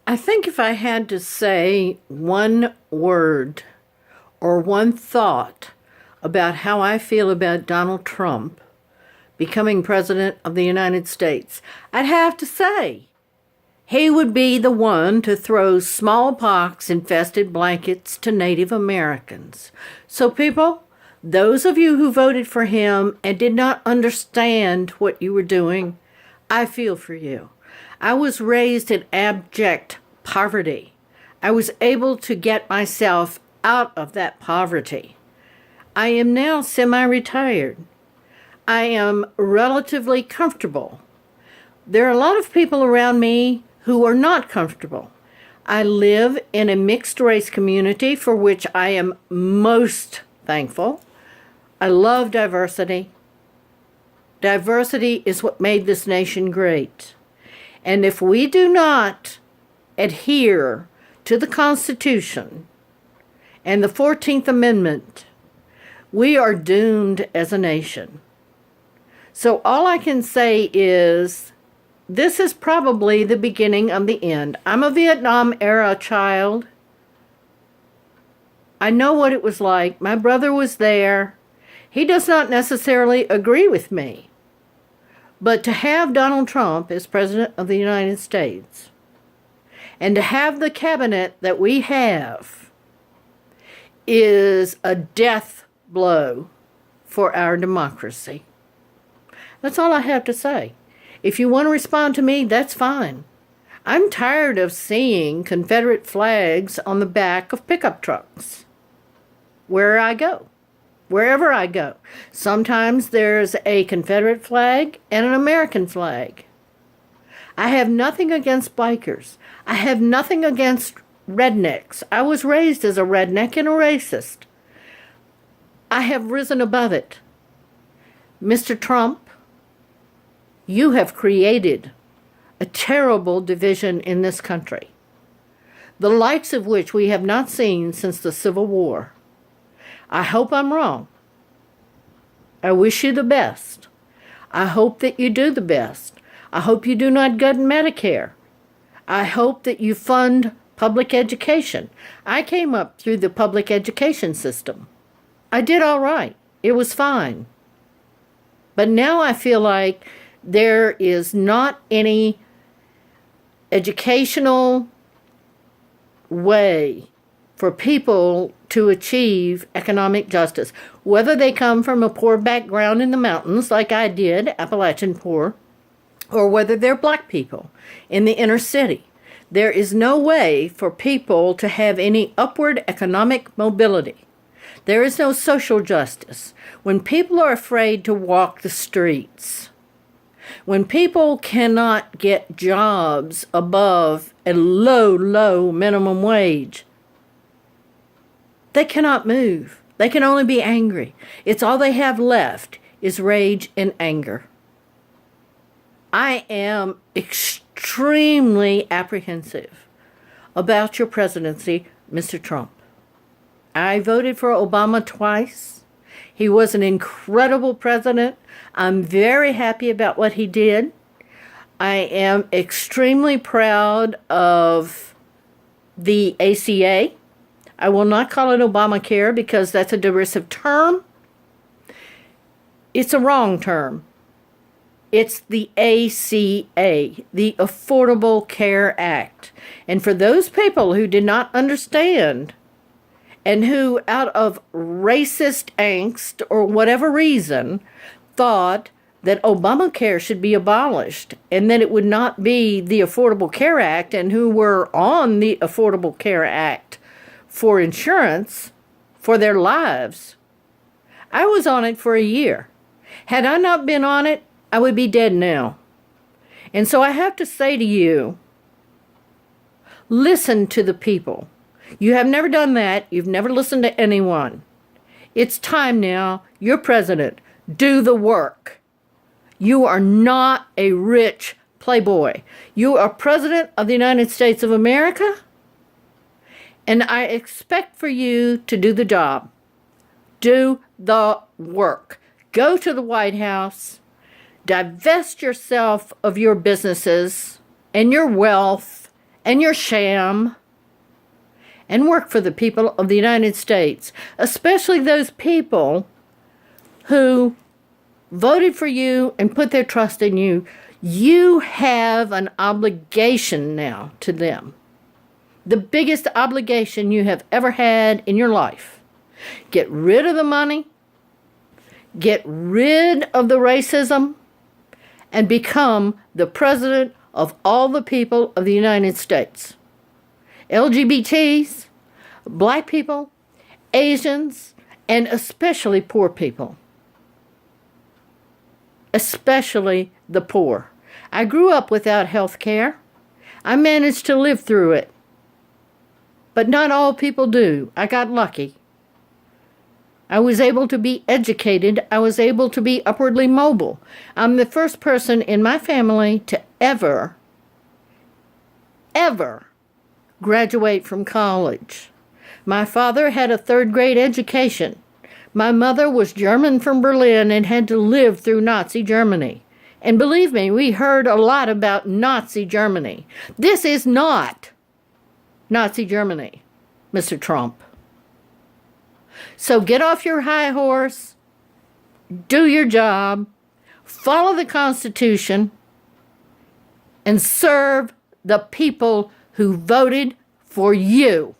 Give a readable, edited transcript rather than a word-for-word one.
I think if I had to say one word or one thought about how I feel about Donald Trump becoming President of the United States, I'd have to say he would be the one to throw smallpox-infested blankets to Native Americans. So people, those of you who voted for him and did not understand what you were doing, I feel for you. I was raised in abject poverty. I was able to get myself out of that poverty. I am now semi-retired. I am relatively comfortable. There are a lot of people around me who are not comfortable. I live in a mixed race community for which I am most thankful. I love diversity. Diversity is what made this nation great. And if we do not adhere to the Constitution and the 14th Amendment, we are doomed as a nation. So all I can say is this is probably the beginning of the end. I'm a Vietnam era child. I know what it was like. My brother was there. He does not necessarily agree with me. But to have Donald Trump as President of the United States and to have the cabinet that we have is a death blow for our democracy. That's all I have to say. If you want to respond to me, that's fine. I'm tired of seeing Confederate flags on the back of pickup trucks wherever I go. Sometimes there's a Confederate flag and an American flag. I have nothing against bikers. I have nothing against rednecks. I was raised as a redneck and a racist. I have risen above it. Mr. Trump, you have created a terrible division in this country, the likes of which we have not seen since the Civil War. I hope I'm wrong. I wish you the best. I hope that you do the best. I hope you do not gut Medicare. I hope that you fund public education. I came up through the public education system. I did all right. It was fine. But now I feel like there is not any educational way for people to achieve economic justice, whether they come from a poor background in the mountains like I did, Appalachian poor, or whether they're black people in the inner city. There is no way for people to have any upward economic mobility. There is no social justice. When people are afraid to walk the streets, when people cannot get jobs above a low minimum wage, they cannot move. They can only be angry. It's all they have left is rage and anger. I am extremely apprehensive about your presidency, Mr. Trump. I voted for Obama twice. He was an incredible president. I'm very happy about what he did. I am extremely proud of the ACA. I will not call it Obamacare because that's a derisive term. It's a wrong term. It's the ACA, the Affordable Care Act. And for those people who did not understand and who, out of racist angst or whatever reason, thought that Obamacare should be abolished and that it would not be the Affordable Care Act, and who were on the Affordable Care Act for insurance for their lives. I was on it for a year. Had I not been on it, I would be dead now. And so I have to say to you, listen to the people. You have never done that. You've never listened to anyone. It's time now. You're president. Do the work. You are not a rich playboy. You are president of the United States of America, and I expect for you to do the job. Do the work. Go to the White House. Divest yourself of your businesses and your wealth and your sham and work for the people of the United States, especially those people who voted for you and put their trust in you. You have an obligation now to them. The biggest obligation you have ever had in your life. Get rid of the money, get rid of the racism, and become the president of all the people of the United States. LGBTs, black people, Asians, and especially poor people. Especially the poor. I grew up without health care. I managed to live through it. But not all people do. I got lucky. I was able to be educated. I was able to be upwardly mobile. I'm the first person in my family to ever graduate from college. My father had a third-grade education. My mother was German from Berlin and had to live through Nazi Germany. And believe me, we heard a lot about Nazi Germany. This is not Nazi Germany, Mr. Trump. So get off your high horse, do your job, follow the Constitution, and serve the people who voted for you.